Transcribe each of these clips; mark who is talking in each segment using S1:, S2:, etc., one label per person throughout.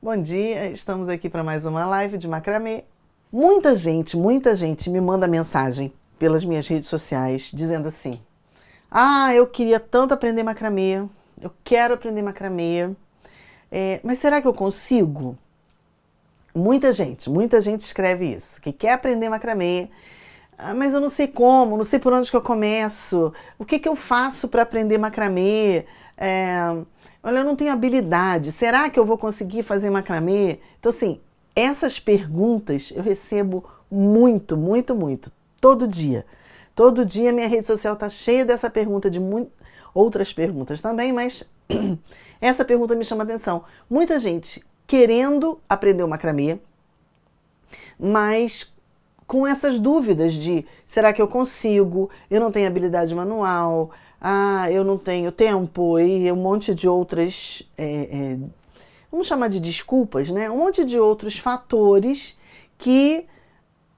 S1: Bom dia, estamos aqui para mais uma live de macramê. Muita gente me manda mensagem pelas minhas redes sociais dizendo assim: eu queria tanto aprender macramê, eu quero aprender macramê, mas será que eu consigo? Muita gente escreve isso, que quer aprender macramê, mas eu não sei como, não sei por onde que eu começo, o que eu faço para aprender macramê? Olha, eu não tenho habilidade, será que eu vou conseguir fazer macramê? Então, assim, essas perguntas eu recebo muito, todo dia. Todo dia minha rede social está cheia dessa pergunta, outras perguntas também, mas essa pergunta me chama a atenção. Muita gente querendo aprender o macramê, mas com essas dúvidas de será que eu consigo, eu não tenho habilidade manual, eu não tenho tempo e um monte de outras, vamos chamar de desculpas, né? Um monte de outros fatores que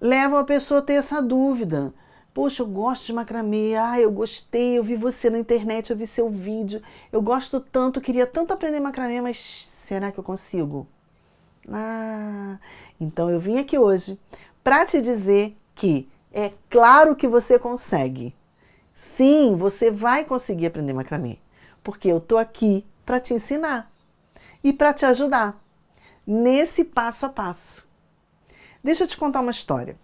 S1: levam a pessoa a ter essa dúvida. Poxa, eu gosto de macramê, eu gostei, eu vi você na internet, eu vi seu vídeo, eu gosto tanto, queria tanto aprender macramê, mas será que eu consigo? Então eu vim aqui hoje para te dizer que é claro que você consegue. Sim, você vai conseguir aprender macramê, porque eu tô aqui para te ensinar e para te ajudar nesse passo a passo. Deixa eu te contar uma história.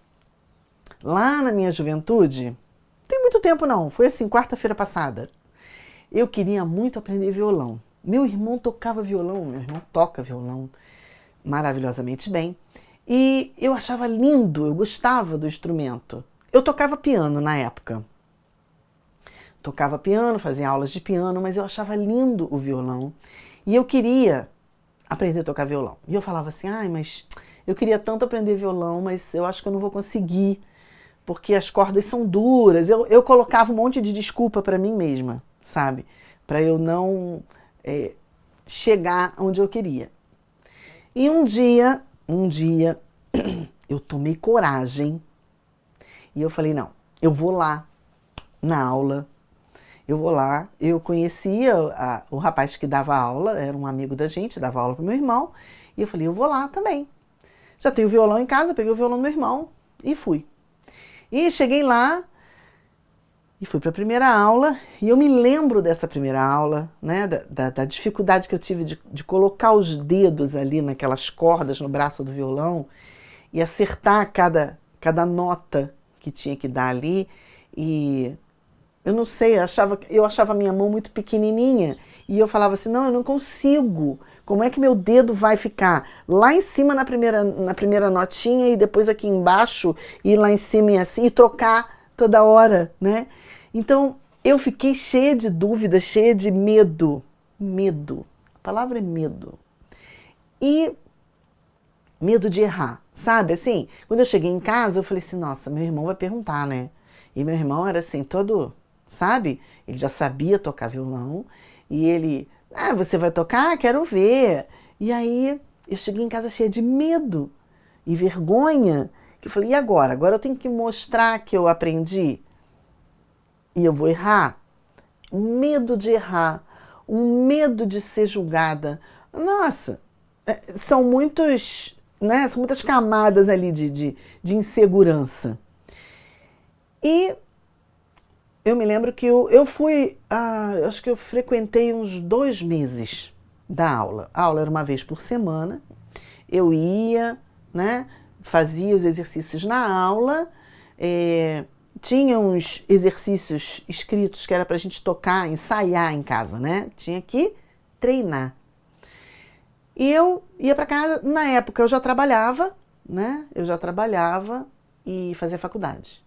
S1: Lá na minha juventude, não tem muito tempo não, foi assim, quarta-feira passada, eu queria muito aprender violão. Meu irmão tocava violão, meu irmão toca violão maravilhosamente bem, e eu achava lindo, eu gostava do instrumento. Eu tocava piano na época. Tocava piano, fazia aulas de piano, mas eu achava lindo o violão. E eu queria aprender a tocar violão. E eu falava assim, mas eu queria tanto aprender violão, mas eu acho que eu não vou conseguir, porque as cordas são duras. Eu colocava um monte de desculpa para mim mesma, sabe? Para eu não chegar onde eu queria. E um dia, eu tomei coragem e eu falei, não, eu vou lá na aula, eu conhecia o rapaz que dava aula, era um amigo da gente, dava aula pro meu irmão, e eu falei, eu vou lá também. Já tenho o violão em casa, peguei o violão do meu irmão e fui. E cheguei lá e fui para a primeira aula, e eu me lembro dessa primeira aula, né, da dificuldade que eu tive de colocar os dedos ali naquelas cordas no braço do violão e acertar cada nota que tinha que dar ali. E eu não sei, eu achava a minha mão muito pequenininha e eu falava assim, não, eu não consigo. Como é que meu dedo vai ficar lá em cima na primeira notinha e depois aqui embaixo e lá em cima e assim, e trocar toda hora, né? Então eu fiquei cheia de dúvidas, cheia de medo. Medo. A palavra é medo. E medo de errar, sabe? Assim, quando eu cheguei em casa, eu falei assim, nossa, meu irmão vai perguntar, né? E meu irmão era assim, todo, sabe? Ele já sabia tocar violão e ele, você vai tocar? Quero ver. E aí eu cheguei em casa cheia de medo e vergonha, que eu falei, e agora? Agora eu tenho que mostrar que eu aprendi e eu vou errar? Um medo de errar, um medo de ser julgada. Nossa, são muitos, né? São muitas camadas ali de insegurança. E eu me lembro que eu fui, acho que eu frequentei uns 2 meses da aula. A aula era uma vez por semana. Eu ia, né? Fazia os exercícios na aula. Tinha uns exercícios escritos que era pra gente tocar, ensaiar em casa, né? Tinha que treinar. E eu ia para casa, na época eu já trabalhava, né? Eu já trabalhava e fazia faculdade.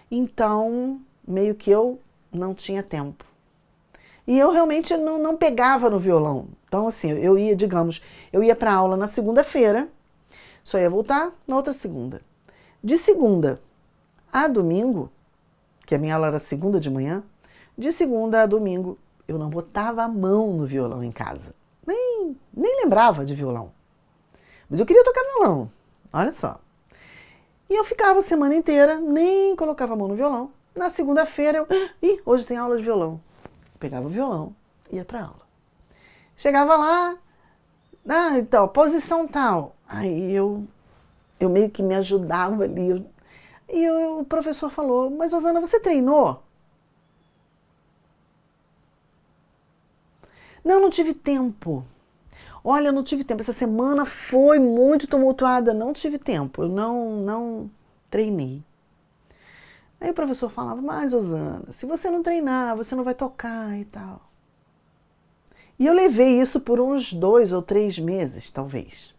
S1: Então, meio que eu não tinha tempo. E eu realmente não pegava no violão. Então, assim, eu ia para aula na segunda-feira, só ia voltar na outra segunda. De segunda a domingo, que a minha aula era segunda de manhã, de segunda a domingo, eu não botava a mão no violão em casa. Nem lembrava de violão. Mas eu queria tocar violão, olha só. E eu ficava a semana inteira, nem colocava a mão no violão. Na segunda-feira hoje tem aula de violão. Pegava o violão, ia pra aula. Chegava lá, Ah, então, posição tal. Aí eu meio que me ajudava ali. O professor falou, mas Rosana, você treinou? Não, não tive tempo. Olha, não tive tempo. Essa semana foi muito tumultuada. Não tive tempo. Eu não treinei. Aí o professor falava, mas Rosana, se você não treinar, você não vai tocar e tal. E eu levei isso por uns 2 ou 3 meses, talvez.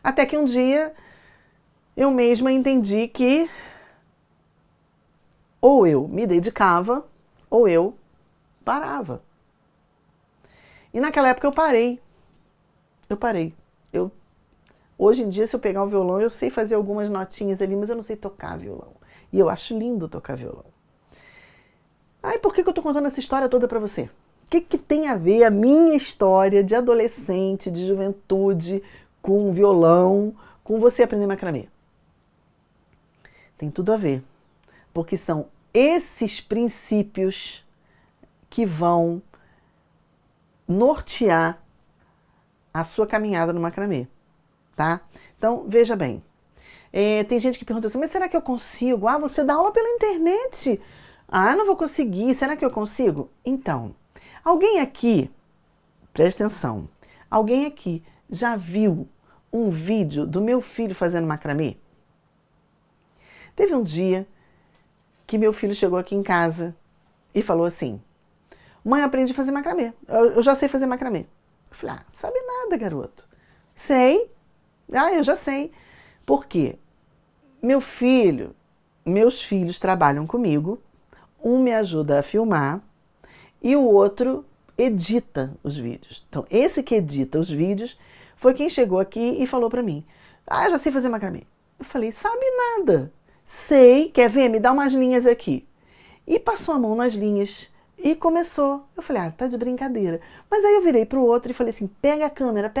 S1: Até que um dia eu mesma entendi que ou eu me dedicava ou eu parava. E naquela época eu parei. Eu parei. Hoje em dia, se eu pegar o violão, eu sei fazer algumas notinhas ali, mas eu não sei tocar violão. E eu acho lindo tocar violão. Aí por que eu tô contando essa história toda pra você? O que tem a ver a minha história de adolescente, de juventude, com violão, com você aprender macramê? Tem tudo a ver. Porque são esses princípios que vão nortear a sua caminhada no macramê, tá? Então, veja bem. Tem gente que pergunta assim, mas será que eu consigo? Ah, você dá aula pela internet. Ah, não vou conseguir. Será que eu consigo? Então, alguém aqui, presta atenção, alguém aqui já viu um vídeo do meu filho fazendo macramê? Teve um dia que meu filho chegou aqui em casa e falou assim, mãe, aprendi a fazer macramê. Eu já sei fazer macramê. Eu falei, sabe nada, garoto. Sei. Eu já sei. Por quê? Meus filhos trabalham comigo, um me ajuda a filmar e o outro edita os vídeos. Então, esse que edita os vídeos foi quem chegou aqui e falou pra mim, já sei fazer macramê. Eu falei, sabe nada. Sei, quer ver? Me dá umas linhas aqui. E passou a mão nas linhas e começou. Eu falei, tá de brincadeira. Mas aí eu virei pro outro e falei assim, pega a câmera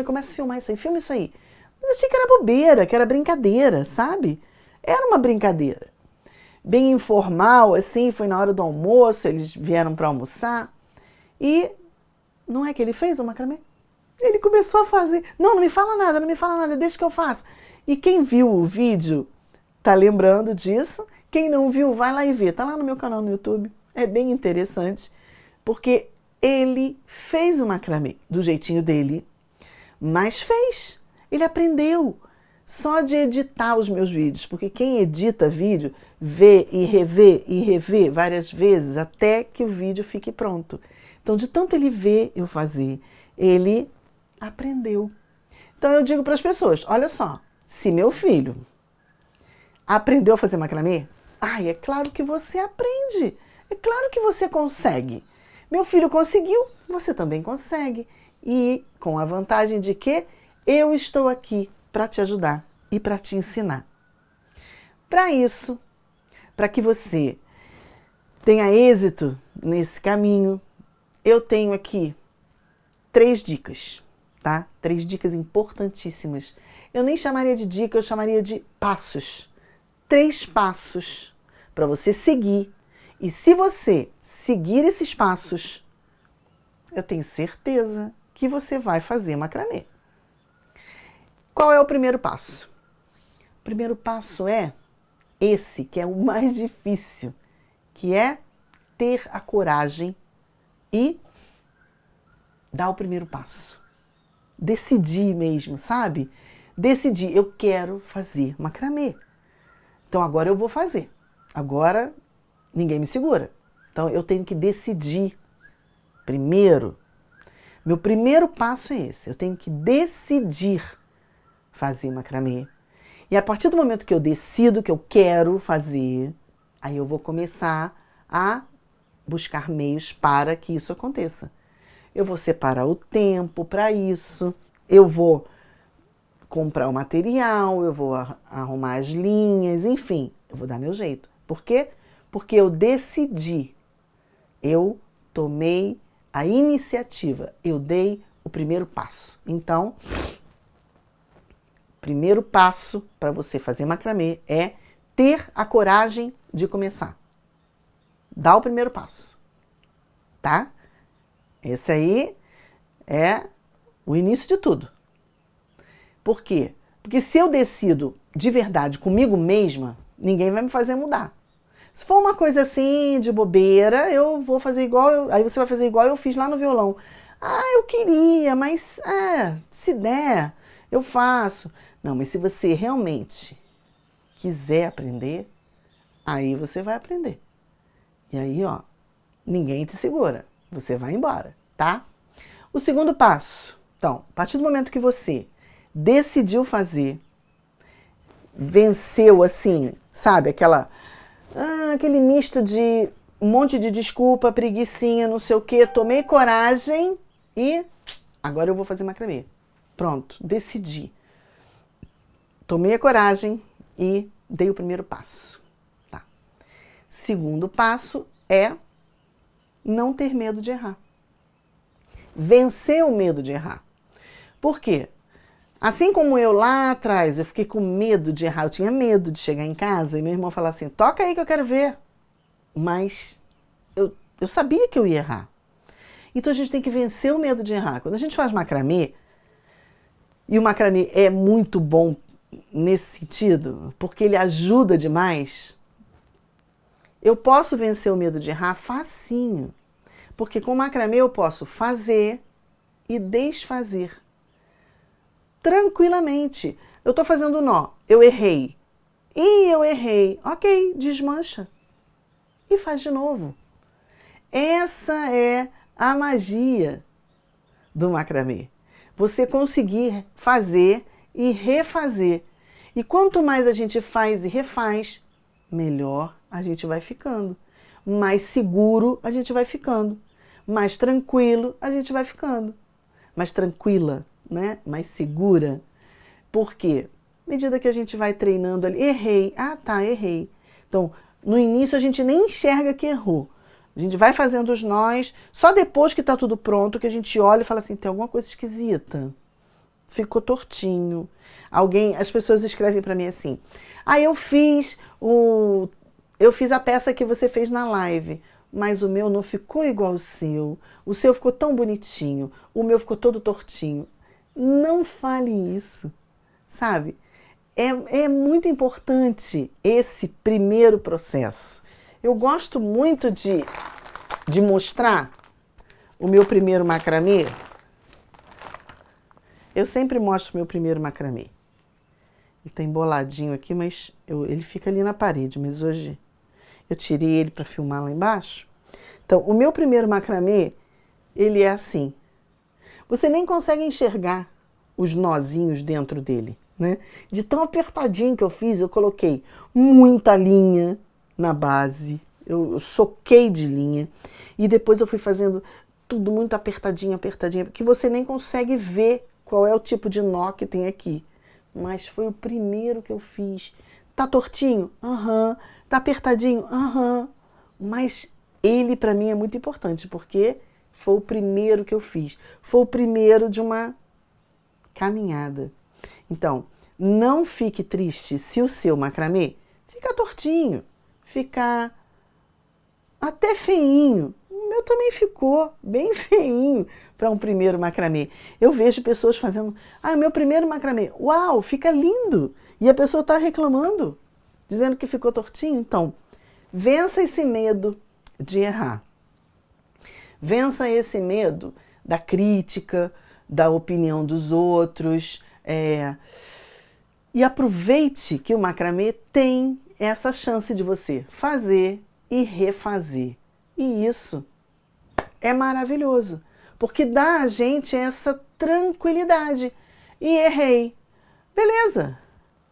S1: e começa a filmar isso aí, filma isso aí. Mas achei que era bobeira, que era brincadeira, sabe? Era uma brincadeira. Bem informal, assim, foi na hora do almoço, eles vieram para almoçar. E não é que ele fez o macramê? Ele começou a fazer. Não me fala nada, deixa que eu faço. E quem viu o vídeo tá lembrando disso. Quem não viu, vai lá e vê. Tá lá no meu canal no YouTube. É bem interessante, porque ele fez o macramê do jeitinho dele, mas fez. Ele aprendeu só de editar os meus vídeos, porque quem edita vídeo vê e revê várias vezes até que o vídeo fique pronto. Então, de tanto ele ver eu fazer, ele aprendeu. Então, eu digo para as pessoas, olha só, se meu filho aprendeu a fazer macramê, é claro que você aprende, é claro que você consegue. Meu filho conseguiu, você também consegue. E com a vantagem de que eu estou aqui para te ajudar e para te ensinar. Para isso, para que você tenha êxito nesse caminho, eu tenho aqui 3 dicas, tá? 3 dicas importantíssimas. Eu nem chamaria de dica, eu chamaria de passos. 3 passos para você seguir. E se você seguir esses passos, eu tenho certeza que você vai fazer macramê. Qual é o primeiro passo? O primeiro passo é esse, que é o mais difícil, que é ter a coragem e dar o primeiro passo. Decidir mesmo, sabe? Decidir, eu quero fazer macramê. Então agora eu vou fazer. Agora ninguém me segura. Então eu tenho que decidir primeiro. Meu primeiro passo é esse. Eu tenho que decidir fazer macramê. E a partir do momento que eu decido que eu quero fazer, aí eu vou começar a buscar meios para que isso aconteça. Eu vou separar o tempo para isso, eu vou comprar o material, eu vou arrumar as linhas, enfim, eu vou dar meu jeito. Por quê? Porque eu decidi, eu tomei a iniciativa, eu dei o primeiro passo. Então, primeiro passo para você fazer macramê é ter a coragem de começar. Dá o primeiro passo, tá? Esse aí é O início de tudo. Por quê? Porque se eu decido de verdade comigo mesma, ninguém vai me fazer mudar. Se for uma coisa assim, de bobeira, eu vou fazer igual, aí você vai fazer igual eu fiz lá no violão. Ah, eu queria, mas se der, eu faço. Não, mas se você realmente quiser aprender, aí você vai aprender. E aí, ó, ninguém te segura. Você vai embora, tá? O segundo passo. Então, a partir do momento que você decidiu fazer, venceu assim, sabe, aquele misto de um monte de desculpa, preguicinha, não sei o quê, tomei coragem e agora eu vou fazer macramê. Pronto, decidi. Tomei a coragem e dei o primeiro passo. Tá. Segundo passo é não ter medo de errar. Vencer o medo de errar. Por quê? Assim como eu lá atrás, eu fiquei com medo de errar, eu tinha medo de chegar em casa e meu irmão falar assim, toca aí que eu quero ver. Mas eu sabia que eu ia errar. Então a gente tem que vencer o medo de errar. Quando a gente faz macramê, e o macramê é muito bom nesse sentido, porque ele ajuda demais, eu posso vencer o medo de errar facinho. Porque com o macramê eu posso fazer e desfazer. Tranquilamente. Eu estou fazendo nó, eu errei. Eu errei. Ok, desmancha. E faz de novo. Essa é a magia do macramê. Você conseguir fazer e refazer. E quanto mais a gente faz e refaz, melhor a gente vai ficando. Mais seguro a gente vai ficando. Mais tranquilo a gente vai ficando. Mais tranquila, né? Mais segura. Por quê? À medida que a gente vai treinando ali, errei. Errei. Então, no início a gente nem enxerga que errou. A gente vai fazendo os nós, só depois que está tudo pronto, que a gente olha e fala assim, tem alguma coisa esquisita. Ficou tortinho. As pessoas escrevem para mim assim, eu fiz a peça que você fez na live, mas o meu não ficou igual ao seu. O seu ficou tão bonitinho, o meu ficou todo tortinho. Não fale isso, sabe? É muito importante esse primeiro processo. Eu gosto muito de mostrar o meu primeiro macramê. Eu sempre mostro o meu primeiro macramê. Ele está emboladinho aqui, mas ele fica ali na parede. Mas hoje eu tirei ele para filmar lá embaixo. Então, o meu primeiro macramê, ele é assim. Você nem consegue enxergar os nozinhos dentro dele, né? De tão apertadinho que eu fiz, eu coloquei muita linha na base. Eu soquei de linha. E depois eu fui fazendo tudo muito apertadinho, que você nem consegue ver qual é o tipo de nó que tem aqui. Mas foi o primeiro que eu fiz. Tá tortinho? Aham. Tá apertadinho? Aham. Mas ele para mim é muito importante, porque foi o primeiro que eu fiz. Foi o primeiro de uma caminhada. Então, não fique triste se o seu macramê ficar tortinho, ficar até feinho. O meu também ficou bem feinho para um primeiro macramê. Eu vejo pessoas fazendo, meu primeiro macramê, uau, fica lindo. E a pessoa está reclamando, dizendo que ficou tortinho. Então, vença esse medo de errar. Vença esse medo da crítica, da opinião dos outros. E aproveite que o macramê tem essa chance de você fazer e refazer. E isso é maravilhoso, porque dá a gente essa tranquilidade. E errei. Beleza,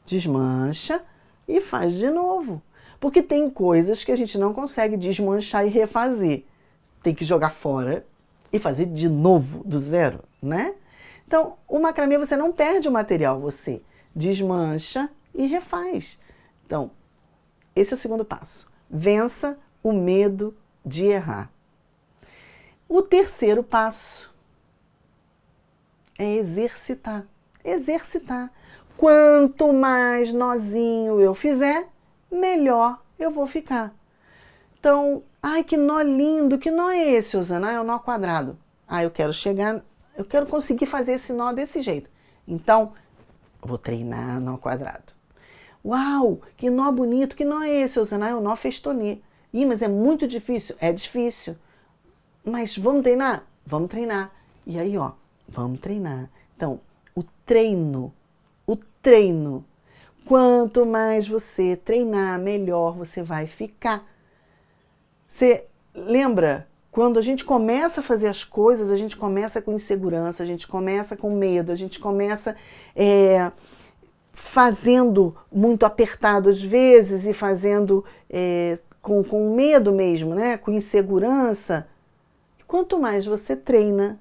S1: desmancha e faz de novo. Porque tem coisas que a gente não consegue desmanchar e refazer. Tem que jogar fora e fazer de novo, do zero, né? Então, o macramê você não perde o material, você desmancha e refaz. Então, esse é o segundo passo. Vença o medo de errar. O terceiro passo é exercitar. Exercitar. Quanto mais nozinho eu fizer, melhor eu vou ficar. Então, que nó lindo, que nó é esse, Osana? É o nó quadrado. Eu quero chegar Eu quero conseguir fazer esse nó desse jeito. Então, eu vou treinar nó quadrado. Uau, que nó bonito, que nó é esse, Rosana? É o nó festonê. Ih, mas é muito difícil. É difícil. Mas vamos treinar? Vamos treinar. E aí, ó, vamos treinar. Então, o treino. Quanto mais você treinar, melhor você vai ficar. Você lembra? Quando a gente começa a fazer as coisas, a gente começa com insegurança, a gente começa com medo, a gente começa fazendo muito apertado às vezes e fazendo com medo mesmo, né? Com insegurança. Quanto mais você treina,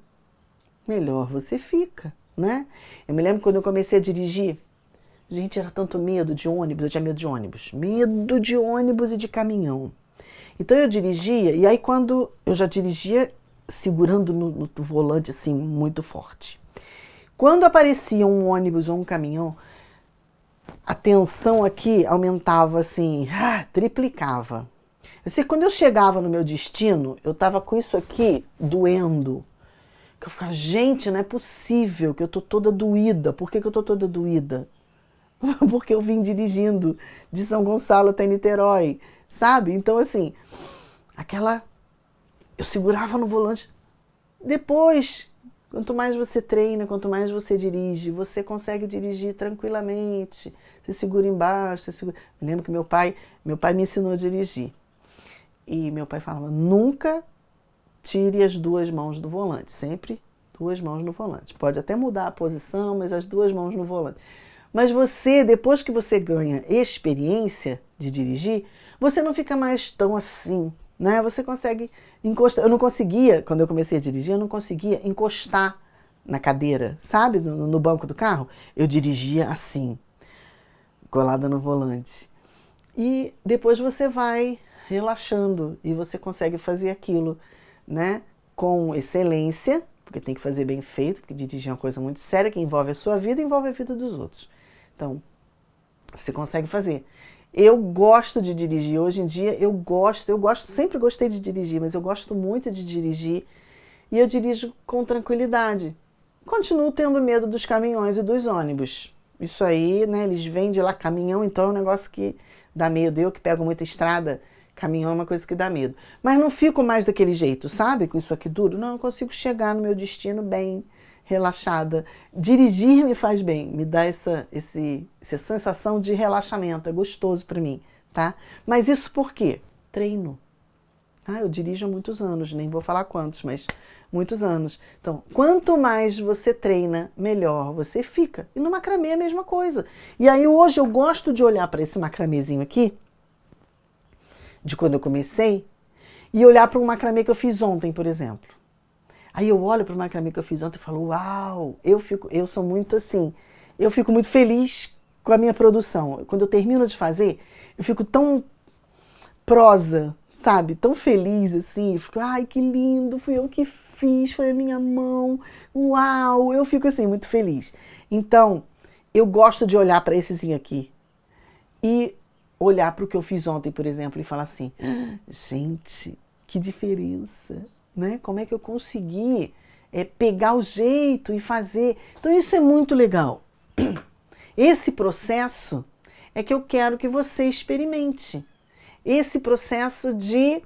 S1: melhor você fica, né? Eu me lembro quando eu comecei a dirigir, gente, era tanto medo de ônibus, eu tinha medo de ônibus. Medo de ônibus e de caminhão. Então eu dirigia, e aí quando eu já dirigia segurando no volante assim, muito forte. Quando aparecia um ônibus ou um caminhão, a tensão aqui aumentava assim, triplicava. Eu sei que quando eu chegava no meu destino, eu tava com isso aqui doendo. Que eu ficava, gente, não é possível que eu tô toda doída. Por que eu tô toda doída? Porque eu vim dirigindo de São Gonçalo até Niterói, sabe? Então, assim, eu segurava no volante. Depois, quanto mais você treina, quanto mais você dirige, você consegue dirigir tranquilamente. Você segura embaixo, Eu lembro que meu pai me ensinou a dirigir. E meu pai falava, nunca tire as duas mãos do volante, sempre 2 mãos no volante. Pode até mudar a posição, mas as 2 mãos no volante. Mas você, depois que você ganha experiência de dirigir, você não fica mais tão assim, né? Você consegue encostar. Eu não conseguia, quando eu comecei a dirigir, eu não conseguia encostar na cadeira, sabe? No banco do carro. Eu dirigia assim, colada no volante. E depois você vai relaxando e você consegue fazer aquilo, né? Com excelência, porque tem que fazer bem feito, porque dirigir é uma coisa muito séria que envolve a sua vida e envolve a vida dos outros. Então, você consegue fazer. Eu gosto de dirigir. Hoje em dia, eu gosto, sempre gostei de dirigir, mas eu gosto muito de dirigir e eu dirijo com tranquilidade. Continuo tendo medo dos caminhões e dos ônibus. Isso aí, né, eles vêm de lá, caminhão, então é um negócio que dá medo. Eu que pego muita estrada, caminhão é uma coisa que dá medo. Mas não fico mais daquele jeito, sabe? Com isso aqui duro. Não, eu consigo chegar no meu destino bem, relaxada. Dirigir me faz bem, me dá essa sensação de relaxamento. É gostoso para mim, tá? Mas isso por quê? Treino. Eu dirijo há muitos anos, nem vou falar quantos, mas muitos anos. Então, quanto mais você treina, melhor você fica. E no macramê é a mesma coisa. E aí hoje eu gosto de olhar para esse macramêzinho aqui, de quando eu comecei, e olhar para um macramê que eu fiz ontem, por exemplo. Aí eu olho para o macramê que eu fiz ontem e falo, uau, eu sou muito assim, eu fico muito feliz com a minha produção. Quando eu termino de fazer, eu fico tão prosa, sabe? Tão feliz assim, eu fico, ai, que lindo, fui eu que fiz, foi a minha mão, uau, eu fico assim, muito feliz. Então, eu gosto de olhar para essezinho aqui e olhar para o que eu fiz ontem, por exemplo, e falar assim, gente, que diferença, né? Como é que eu consegui pegar o jeito e fazer? Então isso é muito legal. Esse processo é que eu quero que você experimente. Esse processo de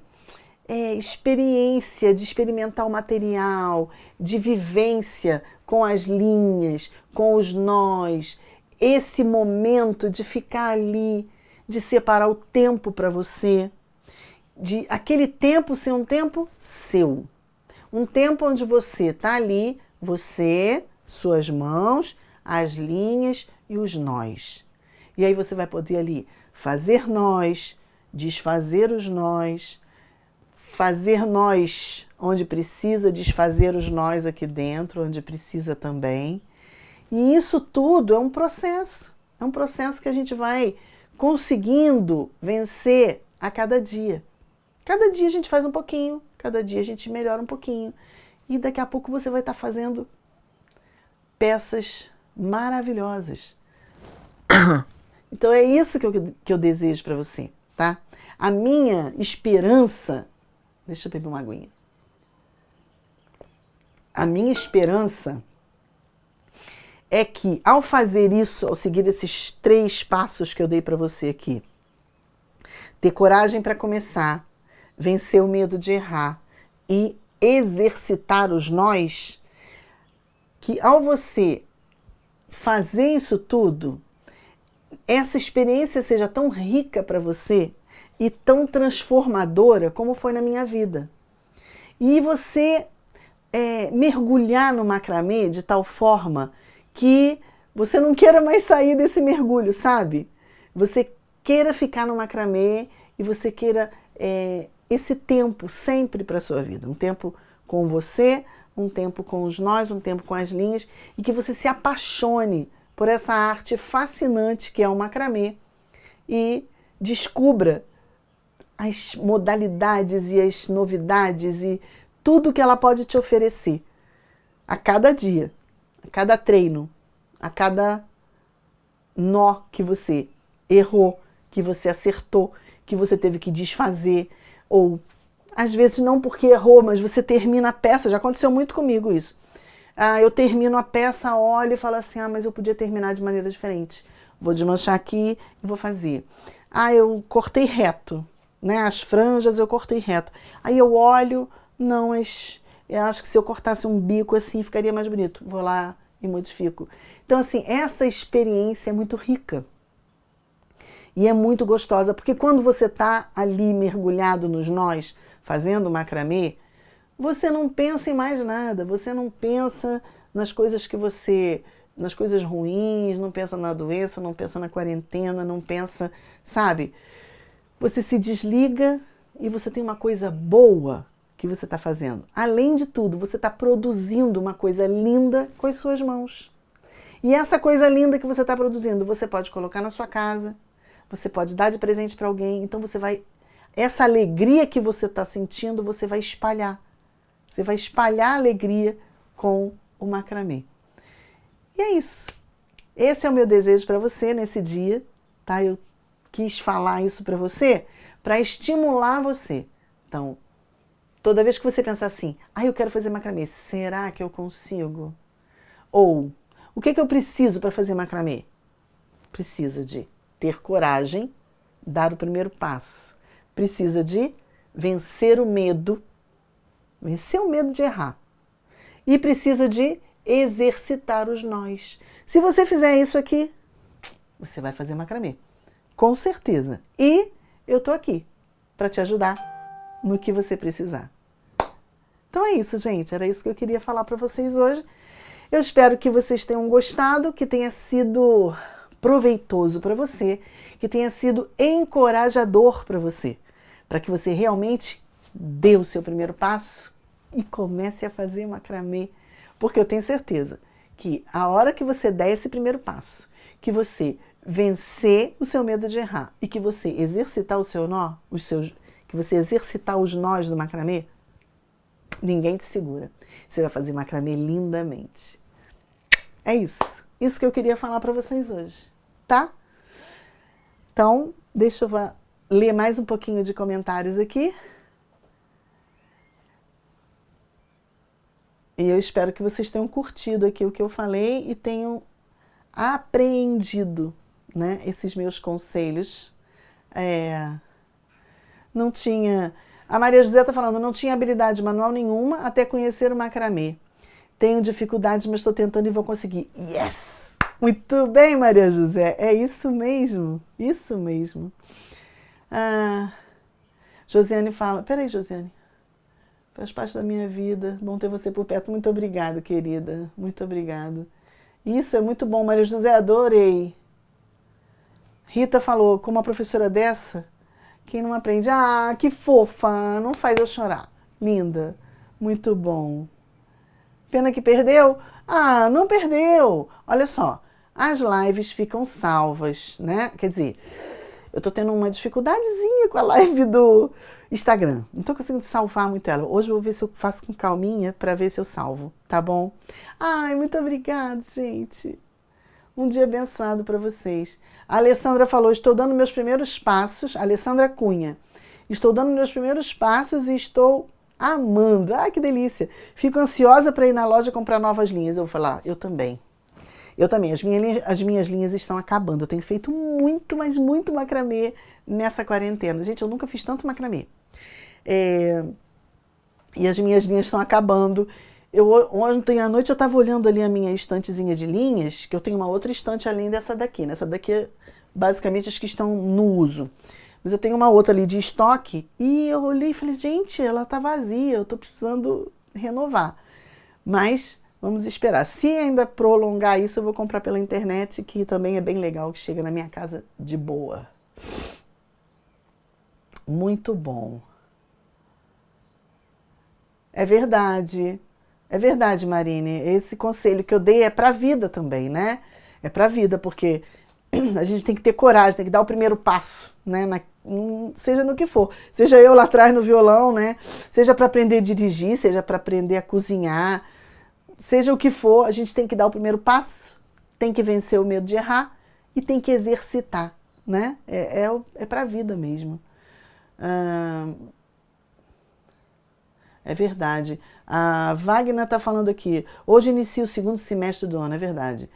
S1: experiência, de experimentar o material, de vivência com as linhas, com os nós, esse momento de ficar ali, de separar o tempo para você, de aquele tempo ser um tempo seu. Um tempo onde você está ali, você, suas mãos, as linhas e os nós. E aí você vai poder ali fazer nós, desfazer os nós, fazer nós onde precisa, desfazer os nós aqui dentro, onde precisa também. E isso tudo é um processo que a gente vai conseguindo vencer a cada dia. Cada dia a gente faz um pouquinho, cada dia a gente melhora um pouquinho. E daqui a pouco você vai estar fazendo peças maravilhosas. Então é isso que eu desejo para você, tá? A minha esperança... Deixa eu beber uma aguinha. A minha esperança é que ao fazer isso, ao seguir esses 3 passos que eu dei para você aqui, ter coragem para começar, vencer o medo de errar e exercitar os nós, que ao você fazer isso tudo, essa experiência seja tão rica para você e tão transformadora como foi na minha vida. E você mergulhar no macramê de tal forma que você não queira mais sair desse mergulho, sabe? Você queira ficar no macramê e você queira esse tempo sempre para a sua vida. Um tempo com você, um tempo com os nós, um tempo com as linhas, e que você se apaixone por essa arte fascinante que é o macramê e descubra as modalidades e as novidades e tudo que ela pode te oferecer a cada dia, a cada treino, a cada nó que você errou, que você acertou, que você teve que desfazer, ou às vezes não porque errou, mas você termina a peça. Já aconteceu muito comigo isso. Eu termino a peça, olho e falo assim, mas eu podia terminar de maneira diferente. Vou desmanchar aqui e vou fazer. Eu cortei reto, né? As franjas eu cortei reto. Aí eu olho, não, mas eu acho que se eu cortasse um bico assim ficaria mais bonito. Vou lá e modifico. Então assim, essa experiência é muito rica. E é muito gostosa, porque quando você está ali mergulhado nos nós, fazendo macramê, você não pensa em mais nada, você não pensa nas coisas nas coisas ruins, não pensa na doença, não pensa na quarentena, não pensa, sabe? Você se desliga e você tem uma coisa boa que você está fazendo. Além de tudo, você está produzindo uma coisa linda com as suas mãos. E essa coisa linda que você está produzindo, você pode colocar na sua casa, você pode dar de presente para alguém, então você vai... Essa alegria que você está sentindo, você vai espalhar. Você vai espalhar a alegria com o macramê. E é isso. Esse é o meu desejo para você nesse dia, tá? Eu quis falar isso para você, para estimular você. Então, toda vez que você pensar assim, eu quero fazer macramê, será que eu consigo? Ou, o que eu preciso para fazer macramê? Precisa de ter coragem, dar o primeiro passo. Precisa de vencer o medo de errar. E precisa de exercitar os nós. Se você fizer isso aqui, você vai fazer macramê. Com certeza. E eu tô aqui para te ajudar no que você precisar. Então é isso, gente. Era isso que eu queria falar para vocês hoje. Eu espero que vocês tenham gostado, que tenha sido proveitoso para você, que tenha sido encorajador para você, para que você realmente dê o seu primeiro passo e comece a fazer macramê, porque eu tenho certeza que a hora que você der esse primeiro passo, que você vencer o seu medo de errar e que você exercitar o seu nó, que você exercitar os nós do macramê, ninguém te segura. Você vai fazer macramê lindamente. É isso. Isso que eu queria falar para vocês hoje, tá? Então, deixa eu ler mais um pouquinho de comentários aqui. E eu espero que vocês tenham curtido aqui o que eu falei e tenham apreendido, né, esses meus conselhos. Não tinha... A Maria José está falando, não tinha habilidade manual nenhuma até conhecer o macramê. Tenho dificuldades, mas estou tentando e vou conseguir. Yes! Muito bem, Maria José. É isso mesmo. Isso mesmo. Josiane fala... Peraí, Josiane. Faz parte da minha vida. Bom ter você por perto. Muito obrigada, querida. Muito obrigada. Isso é muito bom, Maria José. Adorei. Rita falou, com uma professora dessa, quem não aprende... que fofa. Não faz eu chorar. Linda. Muito bom. Pena que perdeu? Não perdeu. Olha só, as lives ficam salvas, né? Quer dizer, eu tô tendo uma dificuldadezinha com a live do Instagram. Não tô conseguindo salvar muito ela. Hoje eu vou ver se eu faço com calminha para ver se eu salvo, tá bom? Muito obrigada, gente. Um dia abençoado para vocês. A Alessandra falou, estou dando meus primeiros passos. Alessandra Cunha. Estou dando meus primeiros passos e estou amando. Ah, que delícia. Fico ansiosa para ir na loja comprar novas linhas. Eu vou falar, eu também. Eu também. As minhas linhas estão acabando. Eu tenho feito muito, mas muito macramê nessa quarentena. Gente, eu nunca fiz tanto macramê. E as minhas linhas estão acabando. Ontem à noite eu estava olhando ali a minha estantezinha de linhas, que eu tenho uma outra estante além dessa daqui. Essa daqui é basicamente as que estão no uso. Mas eu tenho uma outra ali de estoque e eu olhei e falei, gente, ela tá vazia, eu tô precisando renovar. Mas vamos esperar. Se ainda prolongar isso, eu vou comprar pela internet, que também é bem legal, que chega na minha casa de boa. Muito bom. É verdade, Marine. Esse conselho que eu dei é pra vida também, né? É pra vida, porque a gente tem que ter coragem, tem que dar o primeiro passo, né? Seja no que for. Seja eu lá atrás no violão, né? Seja para aprender a dirigir, seja para aprender a cozinhar, seja o que for, a gente tem que dar o primeiro passo, tem que vencer o medo de errar e tem que exercitar, né? É para a vida mesmo. É verdade. A Wagner está falando aqui. Hoje inicia o segundo semestre do ano, é verdade.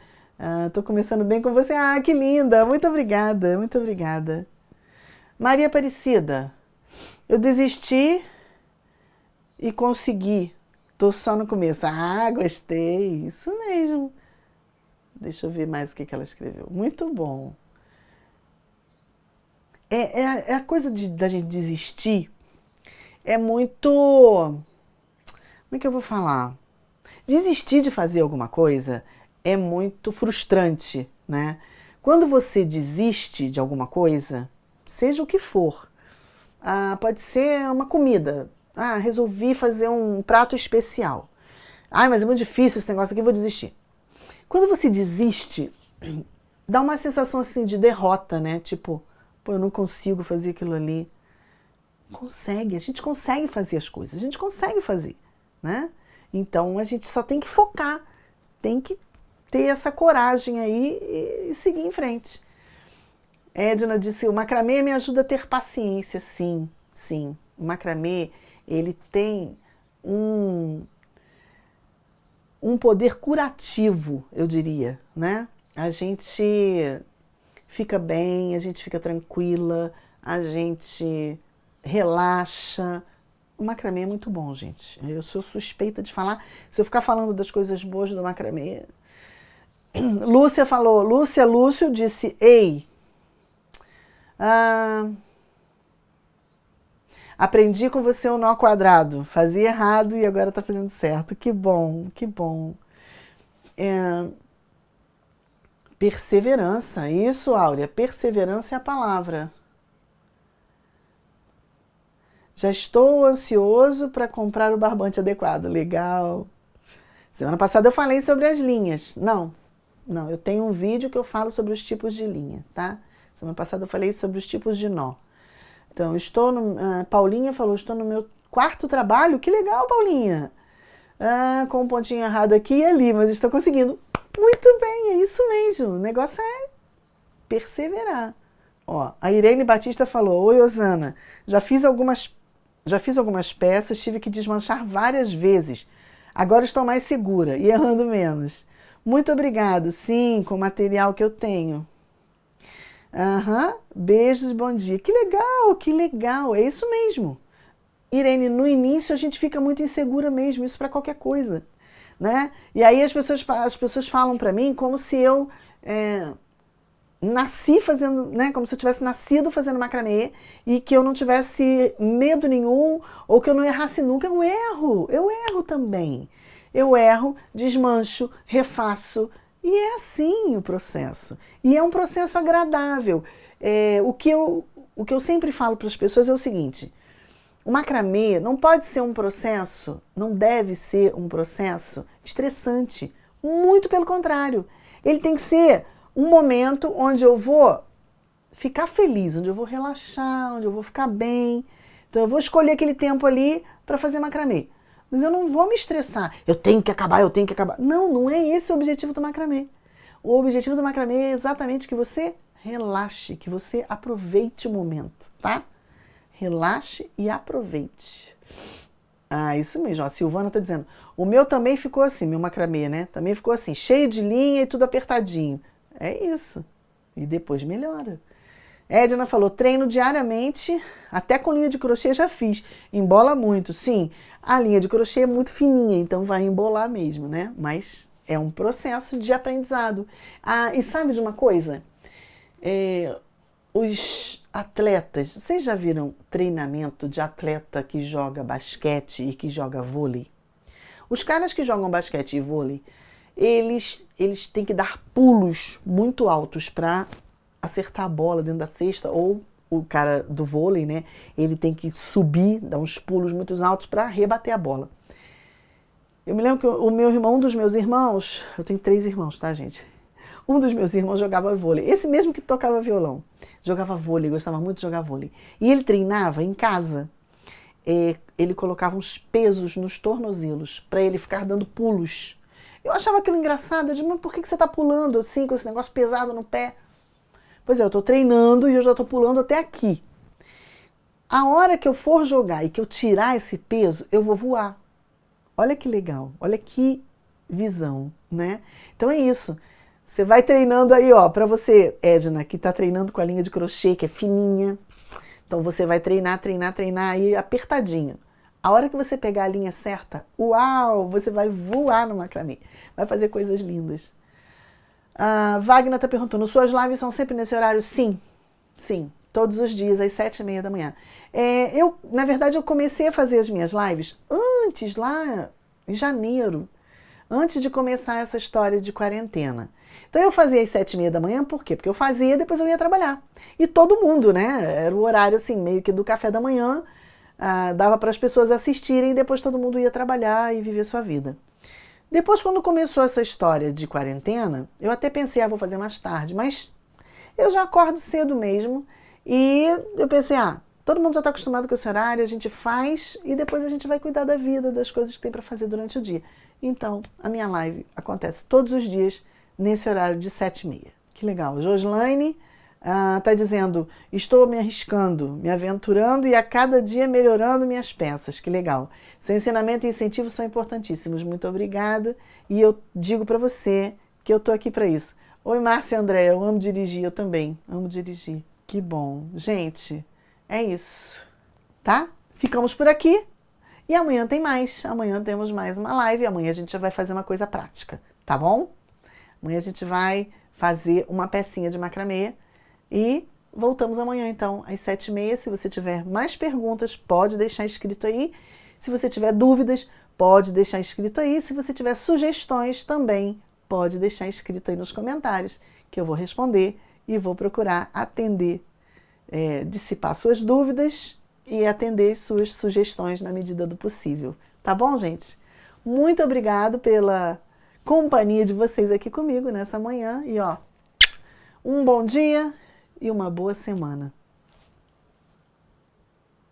S1: Estou começando bem com você. Ah, que linda! Muito obrigada, muito obrigada. Maria Aparecida, eu desisti e consegui. Tô só no começo. Ah, gostei. Isso mesmo. Deixa eu ver mais o que ela escreveu. Muito bom. A coisa da gente desistir é muito... Como é que eu vou falar? Desistir de fazer alguma coisa é muito frustrante, né? Quando você desiste de alguma coisa, seja o que for, pode ser uma comida. Resolvi fazer um prato especial. Mas é muito difícil esse negócio aqui, vou desistir. Quando você desiste, dá uma sensação assim de derrota, né? Tipo, pô, eu não consigo fazer aquilo ali. A gente consegue fazer as coisas, a gente consegue fazer, né? Então a gente só tem que focar, tem que ter essa coragem aí e seguir em frente. Edna disse, o macramê me ajuda a ter paciência. Sim, sim. O macramê, ele tem um poder curativo, eu diria, né? A gente fica bem, a gente fica tranquila, a gente relaxa. O macramê é muito bom, gente. Eu sou suspeita de falar. Se eu ficar falando das coisas boas do macramê... Lúcia falou, Lúcio disse, ei, aprendi com você o nó quadrado, fazia errado e agora está fazendo certo. Que bom, que bom. Perseverança, isso, Áurea, perseverança é a palavra. Já estou ansioso para comprar o barbante adequado, legal. Semana passada eu falei sobre as linhas, não, eu tenho um vídeo que eu falo sobre os tipos de linha, tá? Semana passada eu falei sobre os tipos de nó. Então, Paulinha falou, estou no meu quarto trabalho. Que legal, Paulinha! Com um pontinho errado aqui e ali, mas estou conseguindo. Muito bem, é isso mesmo. O negócio é perseverar. Ó, a Irene Batista falou, oi, Osana, já fiz algumas peças, tive que desmanchar várias vezes. Agora estou mais segura e errando menos. Muito obrigado, sim, com o material que eu tenho. Beijos e bom dia. Que legal, é isso mesmo. Irene, no início a gente fica muito insegura mesmo, isso para qualquer coisa, né? E aí as pessoas falam para mim como se eu nasci fazendo, né? Como se eu tivesse nascido fazendo macramê e que eu não tivesse medo nenhum ou que eu não errasse nunca. Eu erro também. Eu erro, desmancho, refaço. E é assim o processo. E é um processo agradável. O que eu sempre falo para as pessoas é o seguinte, o macramê não pode ser um processo, não deve ser um processo estressante. Muito pelo contrário. Ele tem que ser um momento onde eu vou ficar feliz, onde eu vou relaxar, onde eu vou ficar bem. Então eu vou escolher aquele tempo ali para fazer macramê. Mas eu não vou me estressar. Eu tenho que acabar. Não, não é esse o objetivo do macramê. O objetivo do macramê é exatamente que você relaxe, que você aproveite o momento, tá? Relaxe e aproveite. Ah, isso mesmo. A Silvana tá dizendo. O meu também ficou assim, meu macramê, né? Também ficou assim, cheio de linha e tudo apertadinho. É isso. E depois melhora. Edna falou, treino diariamente, até com linha de crochê já fiz. Embola muito. Sim, a linha de crochê é muito fininha, então vai embolar mesmo, né? Mas é um processo de aprendizado. Ah, e sabe de uma coisa? Os atletas, vocês já viram treinamento de atleta que joga basquete e que joga vôlei? Os caras que jogam basquete e vôlei, eles têm que dar pulos muito altos para acertar a bola dentro da cesta, ou o cara do vôlei, né? Ele tem que subir, dar uns pulos muito altos para rebater a bola. Eu me lembro que o meu irmão, um dos meus irmãos, eu tenho 3 irmãos, tá, gente? Um dos meus irmãos jogava vôlei, esse mesmo que tocava violão, jogava vôlei, gostava muito de jogar vôlei. E ele treinava em casa. Ele colocava uns pesos nos tornozelos para ele ficar dando pulos. Eu achava aquilo engraçado, eu disse, mas por que você está pulando assim, com esse negócio pesado no pé? Pois é, eu estou treinando e eu já estou pulando até aqui. A hora que eu for jogar e que eu tirar esse peso, eu vou voar. Olha que legal, olha que visão, né? Então é isso. Você vai treinando aí, ó, para você, Edna, que está treinando com a linha de crochê, que é fininha. Então você vai treinar aí apertadinho. A hora que você pegar a linha certa, uau, você vai voar no macramê. Vai fazer coisas lindas. A Wagner está perguntando, suas lives são sempre nesse horário? Sim, sim, todos os dias, às 7h30 da manhã. Na verdade, eu comecei a fazer as minhas lives antes, lá em janeiro, antes de começar essa história de quarentena. Então eu fazia às 7h30 da manhã, por quê? Porque eu fazia, depois eu ia trabalhar. E todo mundo, né? Era o horário assim, meio que do café da manhã, dava para as pessoas assistirem e depois todo mundo ia trabalhar e viver sua vida. Depois, quando começou essa história de quarentena, eu até pensei, vou fazer mais tarde, mas eu já acordo cedo mesmo e eu pensei, todo mundo já está acostumado com esse horário, a gente faz e depois a gente vai cuidar da vida, das coisas que tem para fazer durante o dia. Então, a minha live acontece todos os dias nesse horário de 7h30. Que legal. Joslaine está dizendo, estou me arriscando, me aventurando e a cada dia melhorando minhas peças. Que legal. Seu ensinamento e incentivo são importantíssimos. Muito obrigada. E eu digo para você que eu estou aqui para isso. Oi, Márcia e André, eu amo dirigir, eu também amo dirigir. Que bom. Gente, é isso, tá? Ficamos por aqui e amanhã tem mais. Amanhã temos mais uma live e amanhã a gente já vai fazer uma coisa prática, tá bom? Amanhã a gente vai fazer uma pecinha de macramê e voltamos amanhã então às 7h30. Se você tiver mais perguntas, pode deixar escrito aí. Se você tiver dúvidas, pode deixar escrito aí. Se você tiver sugestões também, pode deixar escrito aí nos comentários, que eu vou responder e vou procurar atender, dissipar suas dúvidas e atender suas sugestões na medida do possível. Tá bom, gente? Muito obrigado pela companhia de vocês aqui comigo nessa manhã. E um bom dia e uma boa semana.